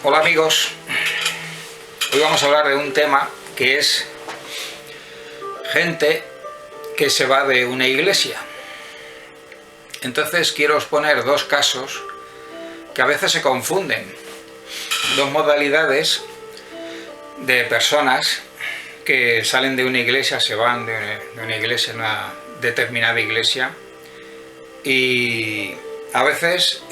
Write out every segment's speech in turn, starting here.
Hola amigos, hoy vamos a hablar de un tema que es gente que se va de una iglesia. Entonces quiero exponer dos casos que a veces se confunden, dos modalidades de personas que salen de una iglesia, se van de una iglesia, una determinada iglesia, y a veces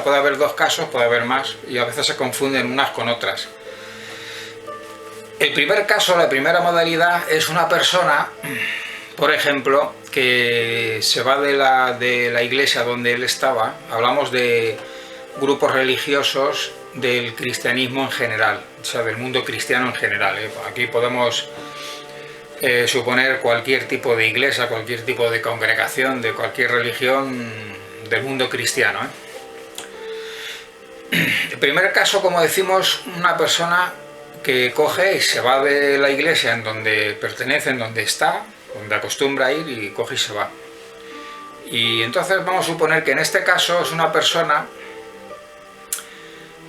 puede haber dos casos, puede haber más, y a veces se confunden unas con otras. El primer caso, la primera modalidad, es una persona, por ejemplo, que se va de la iglesia donde él estaba. Hablamos de grupos religiosos del cristianismo en general, o sea, del mundo cristiano en general. Aquí podemos suponer cualquier tipo de iglesia, cualquier tipo de congregación, de cualquier religión del mundo cristiano. El primer caso, como decimos, una persona que coge y se va de la iglesia en donde pertenece, en donde está, donde acostumbra ir, y coge y se va. Y entonces vamos a suponer que en este caso es una persona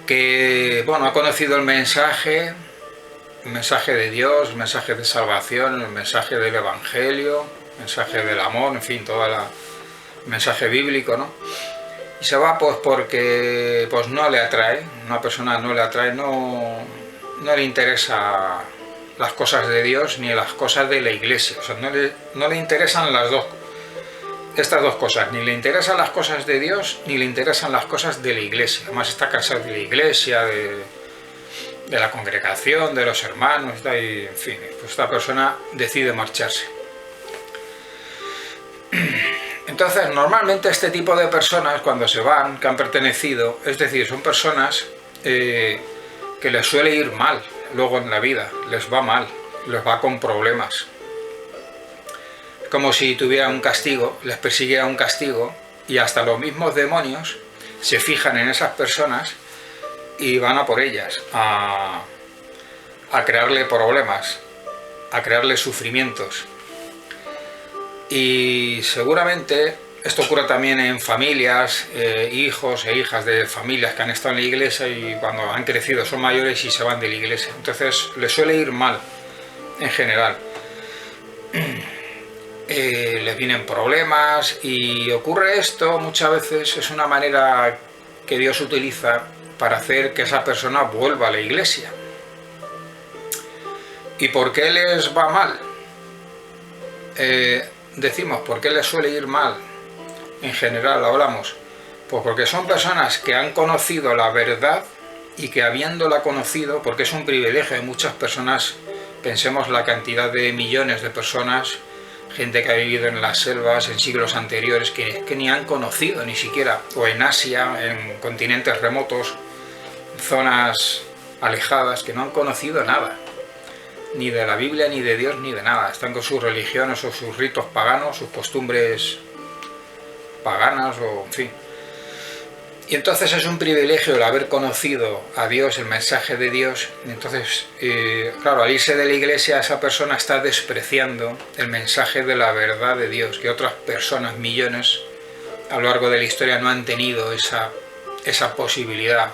que, ha conocido el mensaje de Dios, el mensaje de salvación, el mensaje del Evangelio, el mensaje del amor, en fin, todo el mensaje bíblico, ¿no? Y se va pues porque no le atrae, una persona no le atrae, no le interesa las cosas de Dios ni las cosas de la iglesia. O sea, no le interesan estas dos cosas, ni le interesan las cosas de Dios ni le interesan las cosas de la iglesia. Además está cansado de la iglesia, de la congregación, de los hermanos, y en fin, pues esta persona decide marcharse. Entonces, normalmente este tipo de personas, cuando se van, que han pertenecido, es decir, son personas que les suele ir mal luego en la vida, les va mal, les va con problemas. Es como si tuviera un castigo, les persiguiera un castigo, y hasta los mismos demonios se fijan en esas personas y van a por ellas, a crearle problemas, a crearle sufrimientos. Y seguramente esto ocurre también en familias, hijos e hijas de familias que han estado en la iglesia y cuando han crecido son mayores y se van de la iglesia. Entonces les suele ir mal en general. Les vienen problemas, y ocurre esto muchas veces, es una manera que Dios utiliza para hacer que esa persona vuelva a la iglesia. ¿Y por qué les va mal? Decimos, ¿por qué les suele ir mal? En general hablamos, pues porque son personas que han conocido la verdad y que habiéndola conocido, porque es un privilegio de muchas personas, pensemos la cantidad de millones de personas, gente que ha vivido en las selvas en siglos anteriores, que ni han conocido ni siquiera, o en Asia, en continentes remotos, zonas alejadas, que no han conocido nada, ni de la Biblia, ni de Dios, ni de nada. Están con sus religiones o sus ritos paganos, sus costumbres paganas, o en fin. Y entonces es un privilegio el haber conocido a Dios, el mensaje de Dios. Y entonces, claro, al irse de la iglesia, esa persona está despreciando el mensaje de la verdad de Dios, que otras personas, millones, a lo largo de la historia no han tenido esa posibilidad,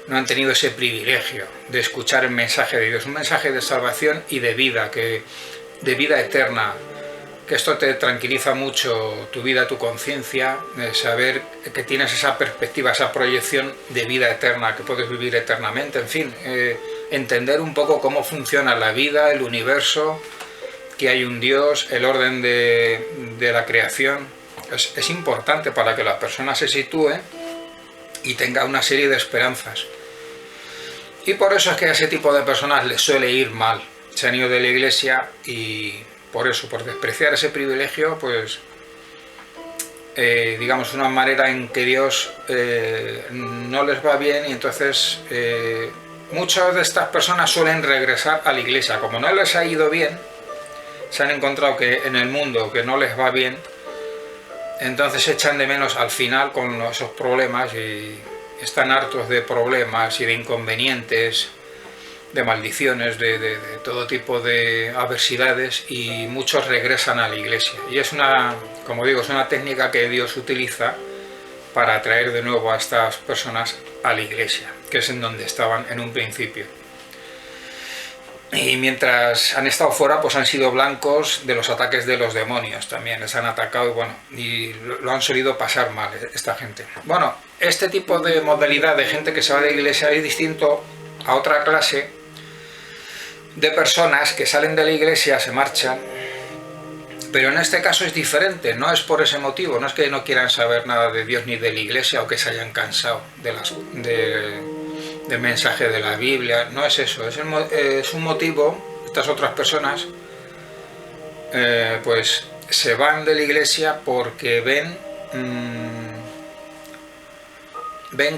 no han tenido ese privilegio de escuchar el mensaje de Dios, un mensaje de salvación y de vida, de vida eterna, que esto te tranquiliza mucho tu vida, tu conciencia, saber que tienes esa perspectiva, esa proyección de vida eterna, que puedes vivir eternamente, en fin, entender un poco cómo funciona la vida, el universo, que hay un Dios, el orden de la creación. Es importante para que la persona se sitúe y tenga una serie de esperanzas. Y por eso es que a ese tipo de personas les suele ir mal. Se han ido de la iglesia y por eso, por despreciar ese privilegio, pues digamos una manera en que Dios no les va bien, y entonces muchas de estas personas suelen regresar a la iglesia. Como no les ha ido bien, se han encontrado que en el mundo que no les va bien, entonces echan de menos al final con esos problemas y están hartos de problemas y de inconvenientes, de maldiciones, de todo tipo de adversidades, y muchos regresan a la iglesia. Y es como digo, es una técnica que Dios utiliza para atraer de nuevo a estas personas a la iglesia, que es en donde estaban en un principio. Y mientras han estado fuera, pues han sido blancos de los ataques de los demonios también, les han atacado y lo han solido pasar mal esta gente. Bueno, este tipo de modalidad de gente que se va de la iglesia es distinto a otra clase de personas que salen de la iglesia, se marchan, pero en este caso es diferente, no es por ese motivo, no es que no quieran saber nada de Dios ni de la iglesia o que se hayan cansado del mensaje de la Biblia, no es eso, es un motivo. Estas otras personas pues se van de la iglesia porque ven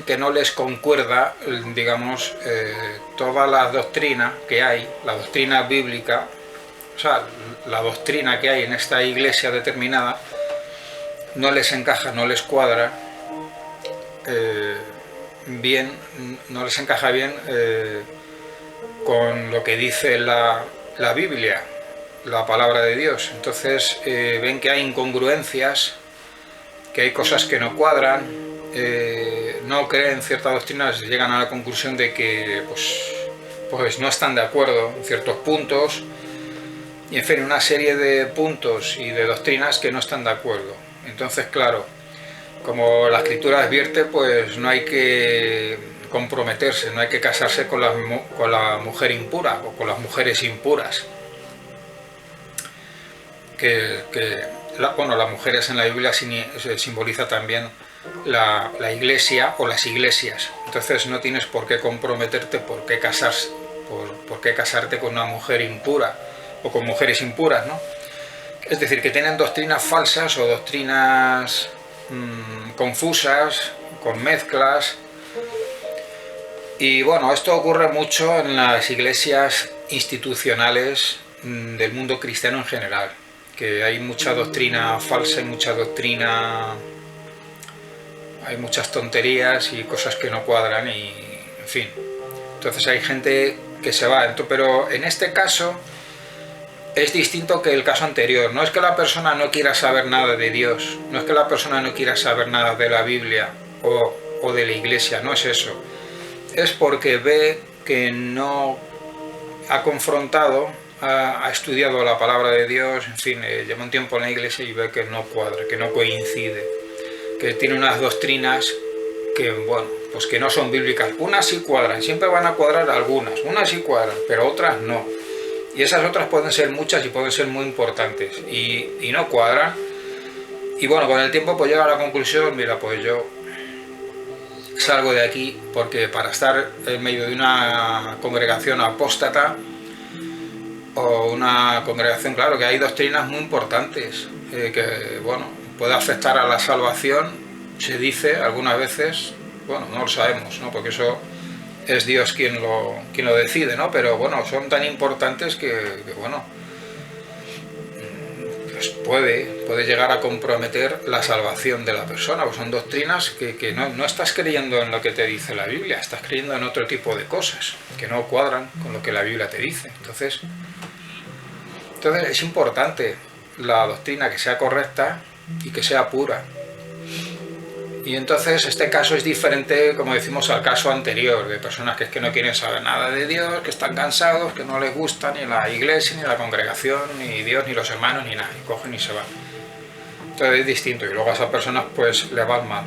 que no les concuerda, digamos, toda la doctrina que hay, la doctrina bíblica, o sea, la doctrina que hay en esta iglesia determinada, no les encaja, no les cuadra bien, no les encaja bien con lo que dice la Biblia, la palabra de Dios. Entonces ven que hay incongruencias, que hay cosas que no cuadran, no creen ciertas doctrinas, llegan a la conclusión de que pues no están de acuerdo en ciertos puntos, y en fin, una serie de puntos y de doctrinas que no están de acuerdo. Entonces, claro, como la Escritura advierte, pues no hay que comprometerse, no hay que casarse con la mujer impura o con las mujeres impuras. Las mujeres en la Biblia simboliza también la iglesia o las iglesias. Entonces no tienes por qué comprometerte, por qué casarte con una mujer impura o con mujeres impuras, ¿no? Es decir, que tienen doctrinas falsas o doctrinas confusas, con mezclas. Y bueno, esto ocurre mucho en las iglesias institucionales del mundo cristiano en general, que hay mucha doctrina falsa y mucha doctrina, hay muchas tonterías y cosas que no cuadran y en fin. Entonces hay gente que se va, pero en este caso es distinto que el caso anterior. No es que la persona no quiera saber nada de Dios, no es que la persona no quiera saber nada de la Biblia o de la iglesia, no es eso. Es porque ve que no ha confrontado, ha estudiado la palabra de Dios, en fin, lleva un tiempo en la iglesia y ve que no cuadra, que no coincide, que tiene unas doctrinas que, bueno, pues que no son bíblicas. Unas sí cuadran, siempre van a cuadrar algunas, unas sí cuadran, pero otras no. Y esas otras pueden ser muchas y pueden ser muy importantes y no cuadran. Y bueno, con el tiempo pues llega a la conclusión, mira, pues yo salgo de aquí, porque para estar en medio de una congregación apóstata o una congregación, claro, que hay doctrinas muy importantes que, bueno, puede afectar a la salvación, se dice algunas veces, bueno, no lo sabemos, ¿no? Porque eso es Dios quien lo decide, ¿no? Pero bueno, son tan importantes que bueno, pues puede llegar a comprometer la salvación de la persona, pues son doctrinas que no estás creyendo en lo que te dice la Biblia, estás creyendo en otro tipo de cosas que no cuadran con lo que la Biblia te dice. Entonces es importante la doctrina que sea correcta y que sea pura. Y entonces este caso es diferente, como decimos, al caso anterior, de personas que es que no quieren saber nada de Dios, que están cansados, que no les gusta ni la iglesia, ni la congregación, ni Dios, ni los hermanos, ni nada, y cogen y se van. Entonces es distinto, y luego a esas personas pues les va mal.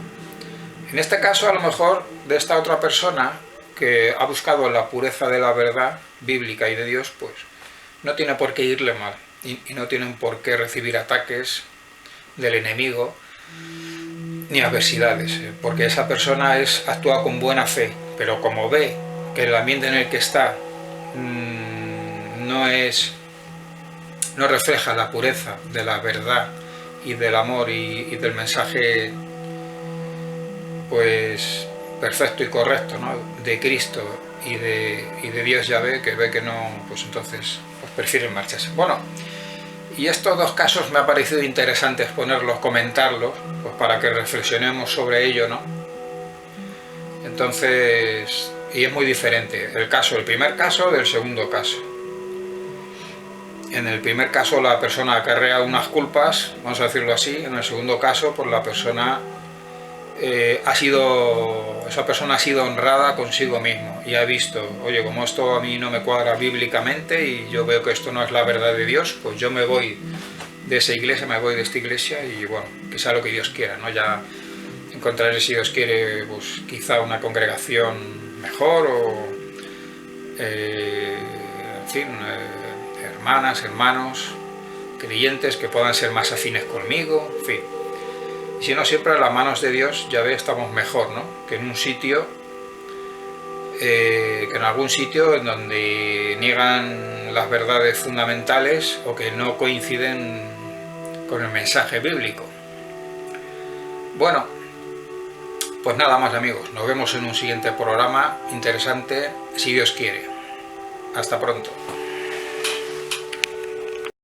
En este caso, a lo mejor, de esta otra persona que ha buscado la pureza de la verdad bíblica y de Dios, pues no tiene por qué irle mal, y no tienen por qué recibir ataques del enemigo, ni adversidades, porque esa persona actúa con buena fe, pero como ve que el ambiente en el que está no refleja la pureza de la verdad y del amor y del mensaje pues perfecto y correcto, ¿no?, de Cristo y de Dios, ya ve que no, pues entonces pues prefieren marcharse. Bueno, y estos dos casos me ha parecido interesante ponerlos, comentarlos, pues para que reflexionemos sobre ello, ¿no? Entonces, y es muy diferente el primer caso del segundo caso. En el primer caso la persona acarrea unas culpas, vamos a decirlo así. En el segundo caso, pues la persona esa persona ha sido honrada consigo mismo y ha visto, oye, como esto a mí no me cuadra bíblicamente y yo veo que esto no es la verdad de Dios, pues yo me voy de esa iglesia, me voy de esta iglesia y bueno, que sea lo que Dios quiera, ¿no? Ya encontraré, si Dios quiere, pues quizá una congregación mejor o en fin, hermanas, hermanos, creyentes que puedan ser más afines conmigo, en fin. Y si no, siempre a las manos de Dios, ya ve, estamos mejor, ¿no? Que en un sitio, que en algún sitio en donde niegan las verdades fundamentales o que no coinciden con el mensaje bíblico. Bueno, pues nada más, amigos, nos vemos en un siguiente programa interesante, si Dios quiere. Hasta pronto.